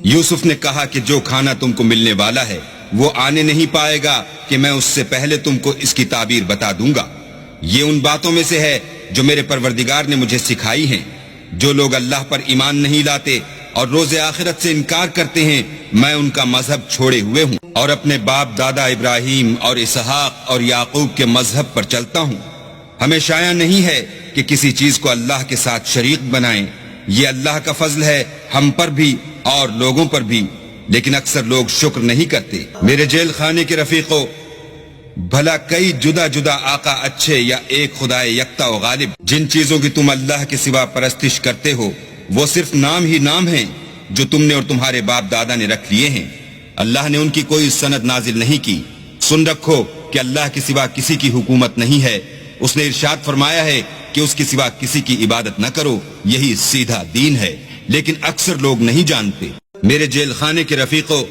یوسف نے کہا کہ جو کھانا تم کو ملنے والا ہے وہ آنے نہیں پائے گا کہ میں اس سے پہلے تم کو اس کی تعبیر بتا دوں گا۔ یہ ان باتوں میں سے ہے جو میرے پروردگار نے مجھے سکھائی ہیں۔ جو لوگ اللہ پر ایمان نہیں لاتے اور روز آخرت سے انکار کرتے ہیں، میں ان کا مذہب چھوڑے ہوئے ہوں اور اپنے باپ دادا ابراہیم اور اسحاق اور یعقوب کے مذہب پر چلتا ہوں۔ ہمیں شایع نہیں ہے کہ کسی چیز کو اللہ کے ساتھ شریک بنائیں۔ یہ اللہ کا فضل ہے ہم پر بھی اور لوگوں پر بھی، لیکن اکثر لوگ شکر نہیں کرتے۔ میرے جیل خانے کے رفیقوں، بھلا کئی جدا جدا آقا اچھے یا ایک خدائے یکتا و غالب؟ جن چیزوں کی تم اللہ کے سوا پرستش کرتے ہو وہ صرف نام ہی نام ہیں جو تم نے اور تمہارے باپ دادا نے رکھ لیے ہیں۔ اللہ نے ان کی کوئی سند نازل نہیں کی۔ سن رکھو کہ اللہ کے سوا کسی کی حکومت نہیں ہے۔ اس نے ارشاد فرمایا ہے کہ اس کے سوا کسی کی عبادت نہ کرو، یہی سیدھا دین ہے، لیکن اکثر لوگ نہیں جانتے۔ میرے جیل خانے کے رفیقوں،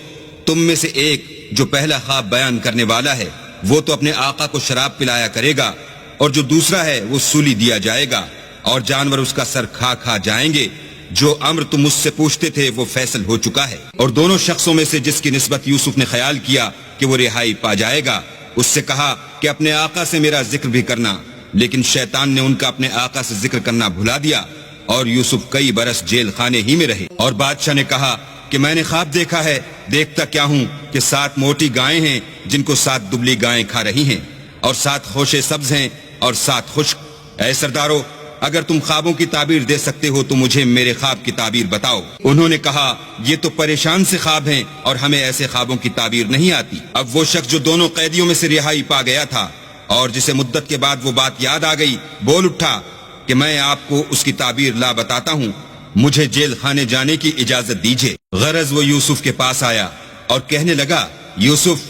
تم میں سے ایک جو پہلا خواب بیان کرنے والا ہے وہ تو اپنے آقا کو شراب پلایا کرے گا، اور جو دوسرا ہے وہ سولی دیا جائے گا اور جانور اس کا سر کھا کھا جائیں گے۔ جو امر تم مجھ سے پوچھتے تھے وہ فیصل ہو چکا ہے۔ اور دونوں شخصوں میں سے جس کی نسبت یوسف نے خیال کیا کہ وہ رہائی پا جائے گا، اس سے کہا کہ اپنے آقا سے میرا ذکر بھی کرنا، لیکن شیطان نے ان کا اپنے آقا سے ذکر کرنا بھلا دیا اور یوسف کئی برس جیل خانے ہی میں رہے۔ اور بادشاہ نے کہا کہ میں نے خواب دیکھا ہے، دیکھتا کیا ہوں کہ 7 موٹی گائیں ہیں جن کو 7 دبلی گائیں کھا رہی ہیں، اور 7 خوشے سبز ہیں اور 7 خشک۔ اے سردارو، اگر تم خوابوں کی تعبیر دے سکتے ہو تو مجھے میرے خواب کی تعبیر بتاؤ۔ انہوں نے کہا یہ تو پریشان سے خواب ہیں اور ہمیں ایسے خوابوں کی تعبیر نہیں آتی۔ اب وہ شخص جو دونوں قیدیوں میں سے رہائی پا گیا تھا اور جسے مدت کے بعد وہ بات یاد آ گئی، بول اٹھا کہ میں آپ کو اس کی تعبیر لا بتاتا ہوں، مجھے جیل خانے جانے کی اجازت دیجیے۔ غرض وہ یوسف کے پاس آیا اور کہنے لگا، یوسف،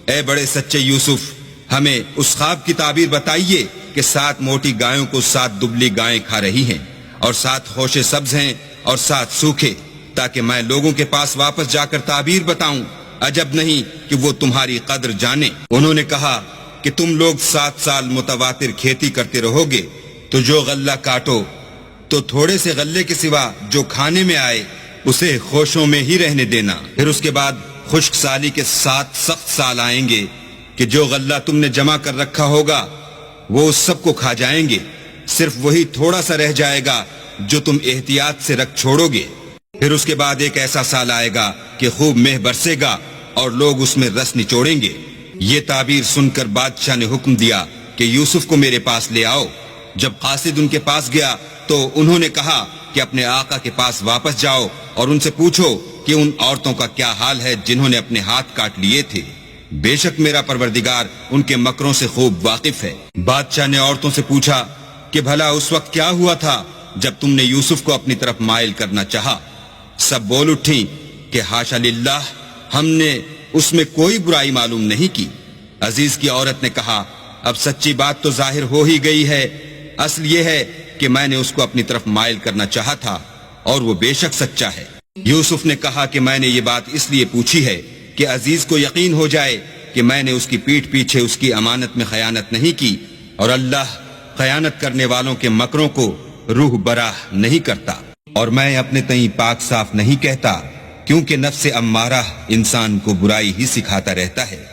اے بڑے سچے یوسف، ہمیں اس خواب کی تعبیر بتائیے کہ 7 موٹی گایوں کو 7 دبلی گائیں کھا رہی ہیں، اور 7 خوشے سبز ہیں اور 7 سوکھے، تاکہ میں لوگوں کے پاس واپس جا کر تعبیر بتاؤں۔ عجب نہیں کہ وہ تمہاری قدر جانے۔ انہوں نے کہا کہ تم لوگ 7 سال متواتر کھیتی کرتے رہو گے، تو جو غلہ کاٹو تو تھوڑے سے غلے کے سوا جو کھانے میں آئے اسے خوشوں میں ہی رہنے دینا۔ پھر اس کے بعد خشک سالی کے 7 سخت سال آئیں گے کہ جو غلہ تم نے جمع کر رکھا ہوگا وہ اس سب کو کھا جائیں گے، صرف وہی تھوڑا سا رہ جائے گا جو تم احتیاط سے رکھ چھوڑو گے۔ پھر اس کے بعد ایک ایسا سال آئے گا کہ خوب مہ برسے گا اور لوگ اس میں رس نچوڑیں گے۔ یہ تعبیر سن کر بادشاہ نے حکم دیا کہ یوسف کو میرے پاس لے آؤ۔ جب قاصد ان کے پاس گیا تو انہوں نے کہا کہ اپنے آقا کے پاس واپس جاؤ اور ان سے پوچھو کہ ان عورتوں کا کیا حال ہے جنہوں نے اپنے ہاتھ کاٹ لیے تھے۔ بے شک میرا پروردگار ان کے مکروں سے خوب واقف ہے۔ بادشاہ نے عورتوں سے پوچھا کہ بھلا اس وقت کیا ہوا تھا جب تم نے یوسف کو اپنی طرف مائل کرنا چاہا؟ سب بول اٹھیں کہ حاشا للہ، ہم نے اس میں کوئی برائی معلوم نہیں کی۔ عزیز کی عورت نے کہا، اب سچی بات تو ظاہر ہو ہی گئی ہے، اصل یہ ہے کہ میں نے اس کو اپنی طرف مائل کرنا چاہا تھا اور وہ بے شک سچا ہے۔ یوسف نے کہا کہ میں نے یہ بات اس لیے پوچھی ہے کہ عزیز کو یقین ہو جائے کہ میں نے اس کی پیٹھ پیچھے اس کی امانت میں خیانت نہیں کی، اور اللہ خیانت کرنے والوں کے مکروں کو روح براہ نہیں کرتا۔ اور میں اپنے تئیں پاک صاف نہیں کہتا، کیونکہ نفس امارہ انسان کو برائی ہی سکھاتا رہتا ہے،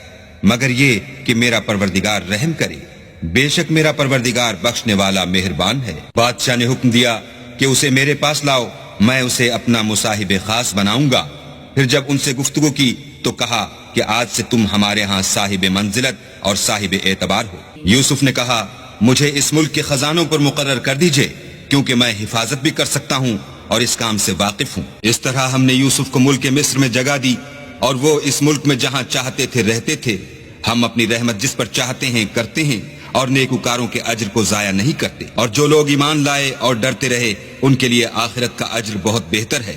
مگر یہ کہ میرا پروردگار رحم کرے، بے شک میرا پروردگار بخشنے والا مہربان ہے۔ بادشاہ نے حکم دیا کہ اسے میرے پاس لاؤ، میں اسے اپنا مصاحب خاص بناؤں گا۔ پھر جب ان سے گفتگو کی تو کہا کہ آج سے تم ہمارے ہاں صاحب منزلت اور صاحب اعتبار ہو۔ یوسف نے کہا، مجھے اس ملک کے خزانوں پر مقرر کر دیجئے، کیونکہ میں حفاظت بھی کر سکتا ہوں اور اس کام سے واقف ہوں۔ اس طرح ہم نے یوسف کو ملک مصر میں جگہ دی، اور وہ اس ملک میں جہاں چاہتے تھے رہتے تھے۔ ہم اپنی رحمت جس پر چاہتے ہیں کرتے ہیں، اور نیکوکاروں کے اجر کو ضائع نہیں کرتے۔ اور جو لوگ ایمان لائے اور ڈرتے رہے ان کے لیے آخرت کا اجر بہت بہتر ہے۔